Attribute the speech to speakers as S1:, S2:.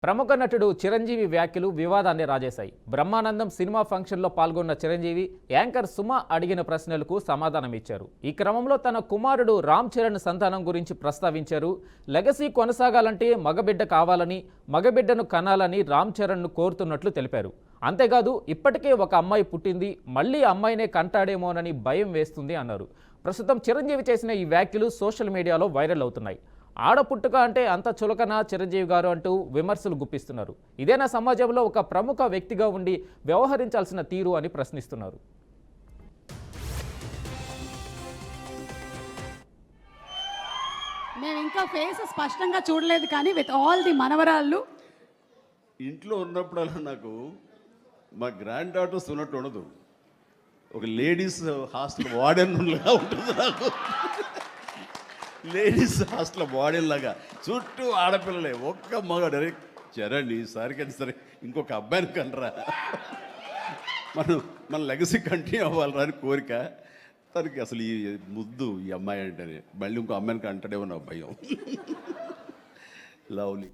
S1: ప్రముఖ నటుడు చిరంజీవి వ్యాఖ్యలు వివాదాన్ని రాజేశాయి. బ్రహ్మానందం సినిమా ఫంక్షన్లో పాల్గొన్న చిరంజీవి యాంకర్ సుమ అడిగిన ప్రశ్నలకు సమాధానమిచ్చారు. ఈ క్రమంలో తన కుమారుడు రామ్ చరణ్ సంతానం గురించి ప్రస్తావించారు. లెగసీ కొనసాగాలంటే మగబిడ్డ కావాలని, మగబిడ్డను కనాలని రామ్ చరణ్ను కోరుతున్నట్లు తెలిపారు. అంతేకాదు, ఇప్పటికే ఒక అమ్మాయి పుట్టింది, మళ్లీ అమ్మాయినే కంటాడేమోనని భయం వేస్తుంది అన్నారు. ప్రస్తుతం చిరంజీవి చేసిన ఈ వ్యాఖ్యలు సోషల్ మీడియాలో వైరల్ అవుతున్నాయి. ఆడపుట్టుక అంటే అంత చులకన చిరంజీవి గారు అంటూ విమర్శలు గుప్పిస్తున్నారు. ఇదేనా సమాజంలో ఒక ప్రముఖ వ్యక్తిగా ఉండి వ్యవహరించాల్సిన తీరు అని ప్రశ్నిస్తున్నారు.
S2: మేము ఇంకా ఫేస్ స్పష్టంగా చూడలేదు, కానీ విత్ ఆల్ ది మనవరాళ్ళు
S3: ఇంట్లో ఉన్నప్పుడల్లా నాకు మా గ్రాండ్ డాటర్స్ ఉన్నట్టు ఉండదు. ఒక లేడీస్ హాస్టల్ వార్డెన్లా ఉంటుంది నాకు. లేడీస్ హాస్టల్ వార్డెన్ లాగా చుట్టూ ఆడపిల్లలే, ఒక్క మగాడు. చరణ్ ఈసారికని సరే ఇంకొక అబ్బాయిని కనరా, మన లెగసీ కంటిన్యూ అవ్వాలరా అని కోరిక. తనకి అసలు ఈ ముద్దు ఈ అమ్మాయి అంటేనే మళ్ళీ ఇంకో అమ్మాయిని కంటాడేమో నా భయం. లవ్లీ.